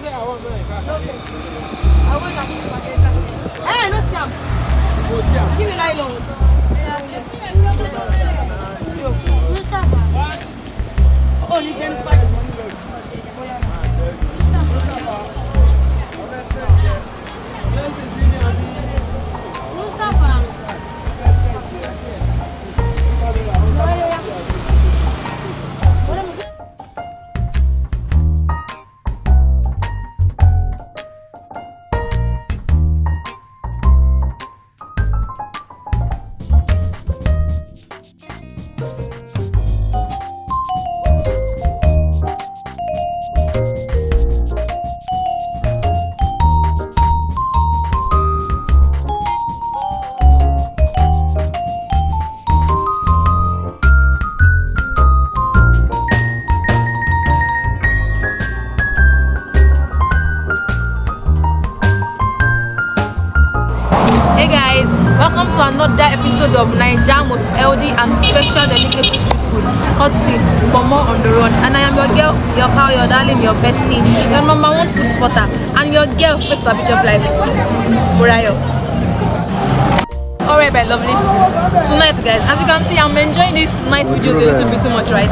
Hey, no Siam. Give me that long. Oh, you can spy. Welcome to another episode of Nigeria most healthy and special delicacy street food, courtesy for more on the run. And I am your girl, your pal, your darling, your bestie, your number one food spotter, and your girl with Savage of Life, Murayo. Alright, my lovelies, tonight guys, as you can see, I'm enjoying this night videos a little bit too much, right?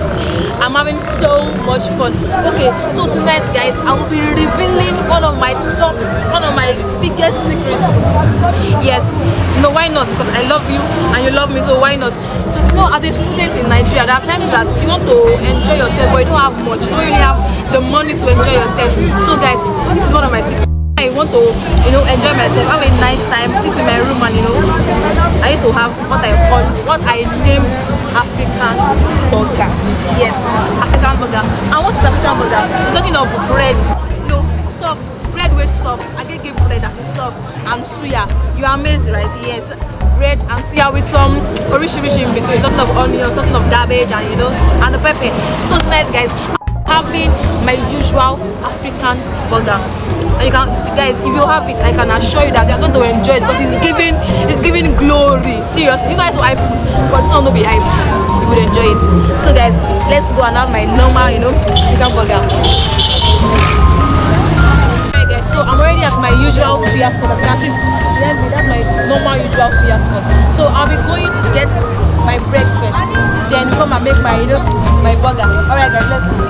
I'm having so much fun. Okay, so tonight guys, I will be revealing one of my biggest secrets. Yes, you know, why not? Because I love you and you love me, so why not? So you know, as a student in Nigeria, there are times that you want to enjoy yourself, but you don't have much, you don't really have the money to enjoy yourself. So guys, this is one of my secrets. I want to, you know, enjoy myself, have a nice time, sit in my room, and you know, I used to have what I named African burger. Yes, African burger. And what is African burger? I'm talking of bread. You know, soft bread with soft. I can give bread that is soft and suya. You are amazed, right? Yes, bread and suya with some nourishing in between. Talking of onions, talking of cabbage, and you know, and the pepper. So tonight, guys, I'm having my usual African burger. And you can, guys, if you have it, I can assure you that you're going to enjoy it because it's giving glory. Seriously, you guys will hype food, but this one will be hype. You would enjoy it. So guys, let's go and have my normal, you know, chicken burger. Alright guys, so I'm already at my usual Suya spot. As you can see, that's my normal usual Suya spot. So I'll be going to get my breakfast, then come and make my, you know, my burger. Alright guys, let's go.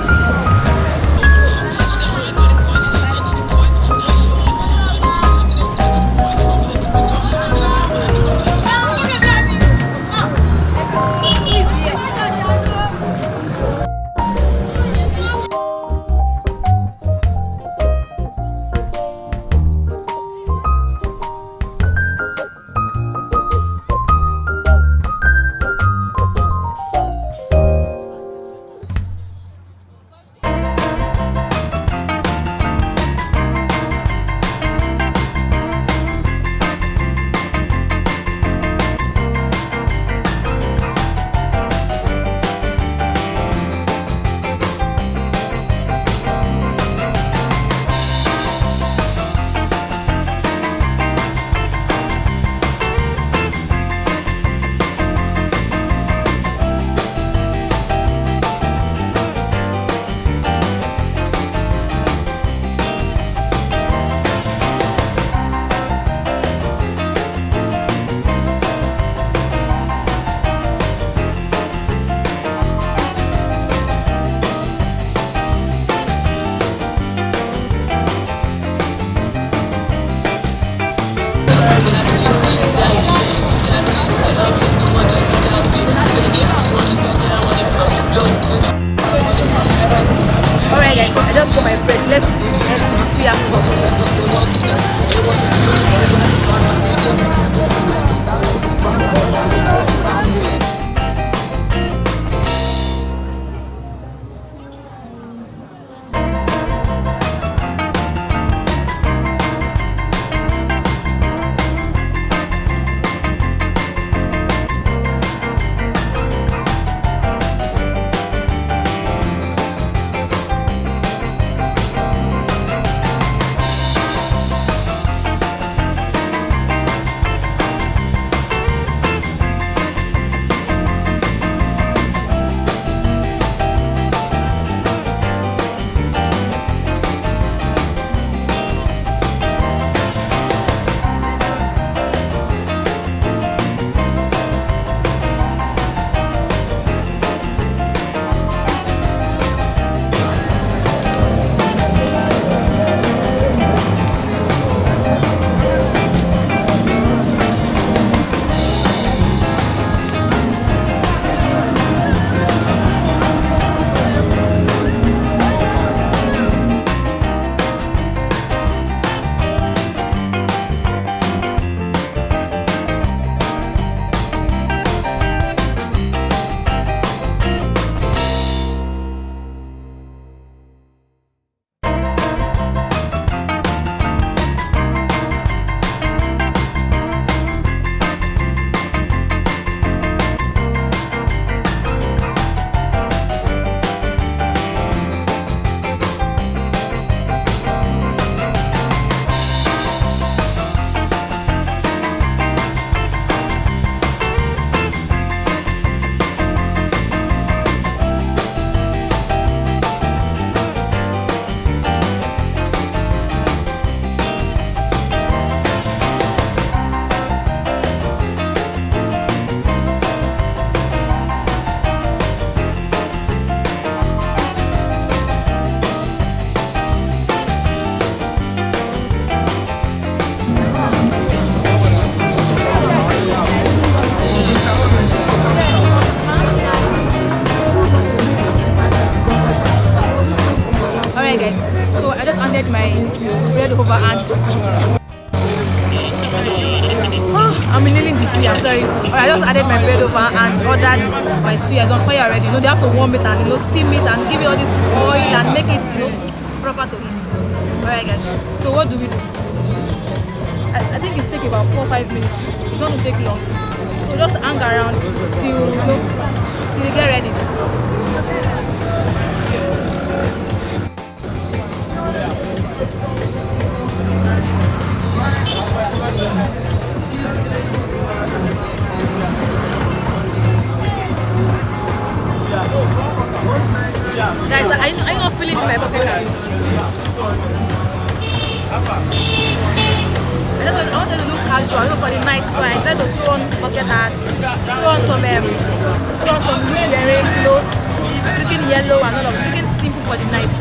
added my bread over and I'm kneeling the suya, I'm sorry. I just added my bread over and ordered my suya. It's on fire already. You know, they have to warm it and steam it and give it all this oil and make it, proper to eat. Alright guys. So what do we do? I think it takes about 4-5 minutes. It's not going to take long. So just hang around till we get ready. Guys, are you not feeling my pocket card? I wanted to look casual for the night, so I decided to throw on bucket hat, throw on some look earrings, looking yellow and all of it, looking simple for the night.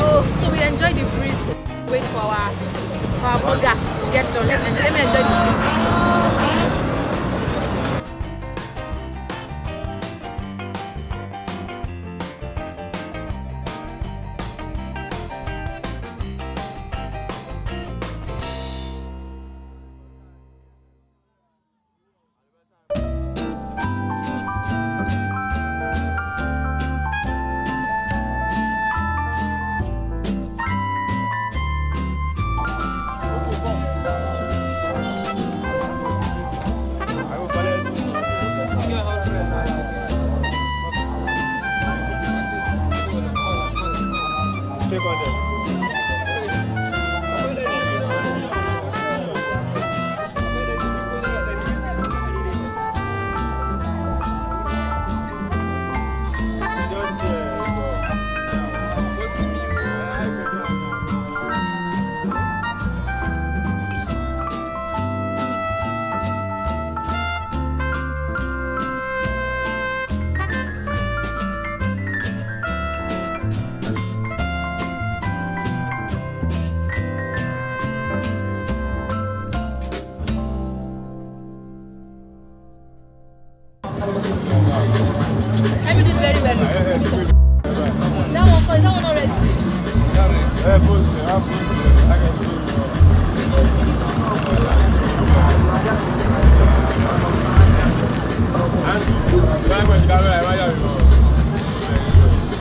Oh, so we enjoy the breeze. Wait for our burger to get done. Let me enjoy the breeze.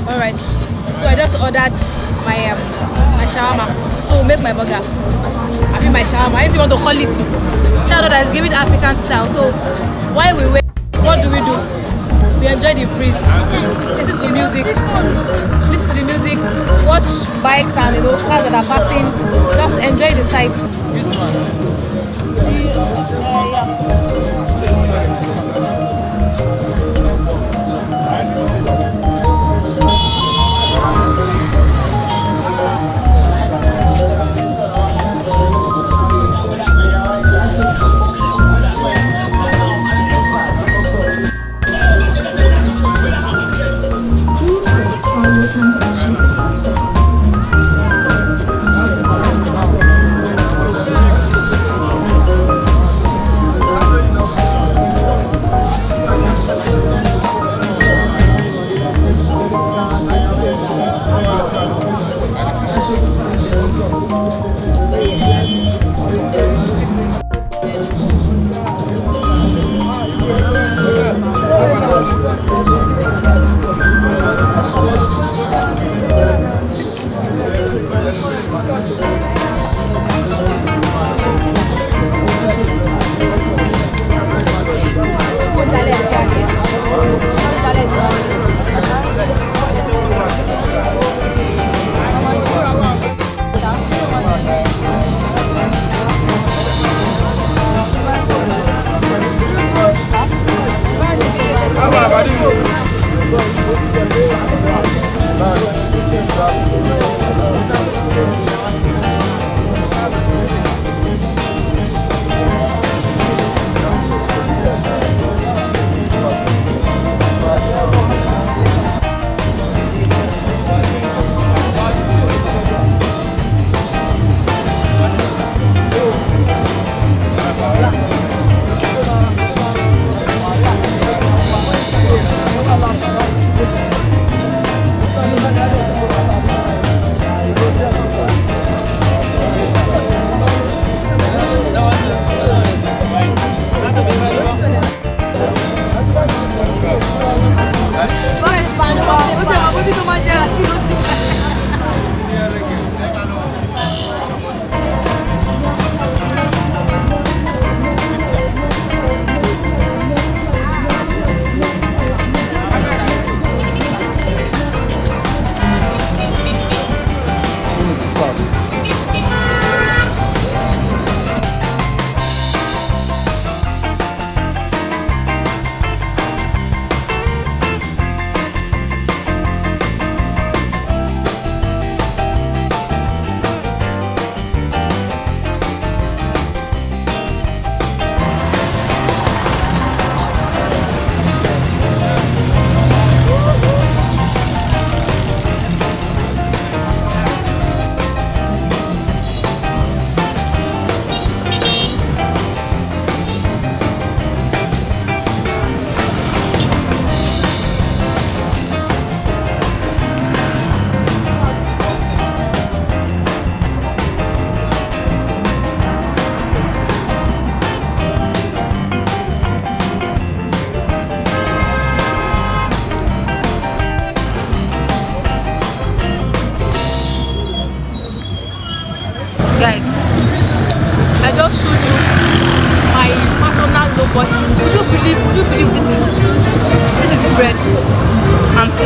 Alright, so I just ordered my shawama. So make my burger. I mean my shawama. Anything you want to call it. Shout out that is giving African style. So while we wait, what do? We enjoy the breeze. Listen to music. Listen to the music. Watch bikes and cars that are passing. Just enjoy the sights.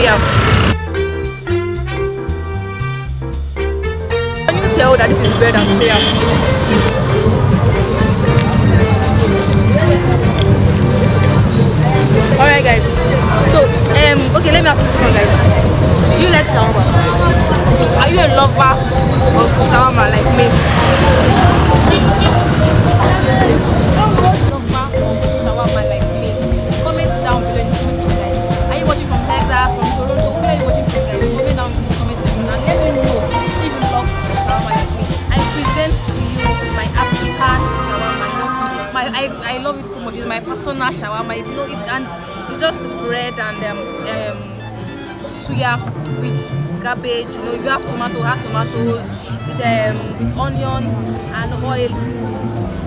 Suya. Can you tell that this is better than Suya? Alright guys, so okay, let me ask you something guys. Do you like shawarma? Are you a lover of shawarma like me? Lover of shawarma like me? Comment down below in the comment section guys. Are you watching from Texas, from Toronto? Where are you watching from guys? Comment down in the comment section and let me know if you love shawarma like me. I present to you my African shawarma. I love it so much. It's my personal shawarma. It's, it's just bread and suya with cabbage. You know, if you have tomato, add tomatoes with onions and oil.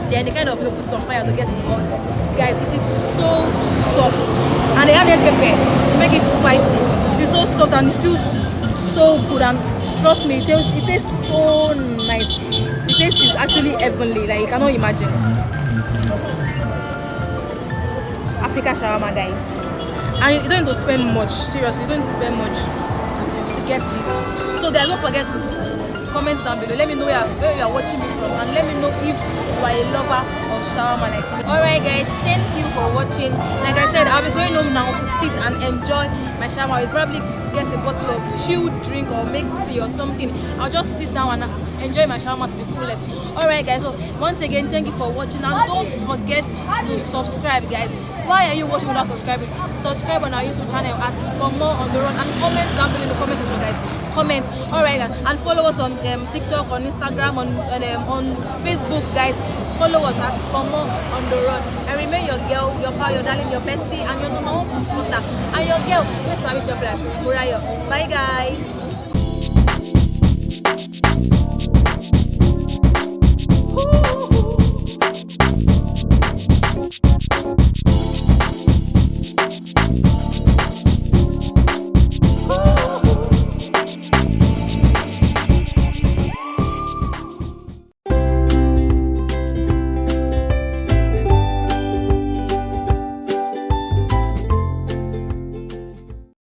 Then they kind of put it on fire to get it hot. Guys, it is so soft, and they added pepper to make it spicy. It is so soft and it feels so good. And trust me, it tastes so nice. The taste is actually heavenly. Like you cannot imagine. Africa shawarma guys, and you don't need to spend much. Seriously, you don't need to spend much to get this. So guys, don't forget to comment down below. Let me know where you are watching me from, and let me know if you are a lover of shawarma like me. Alright guys, thank you for watching. Like I said, I'll be going home now to sit and enjoy my shawarma. I'll probably get a bottle of chilled drink or make tea or something. I'll just sit down and enjoy my shawarma to the fullest. Alright guys, so once again, thank you for watching, and don't forget to subscribe guys. Why are you watching without subscribing? Subscribe on our YouTube channel at For More on the Run, and comment down below in the comment section guys. Comment. Alright guys, and follow us on TikTok, on Instagram, on Facebook guys. Follow us at For More on the Run. And remain your girl, your pal, your darling, your bestie, and your number one supporter. And your girl, Miss Mami Chocolate. Bye guys.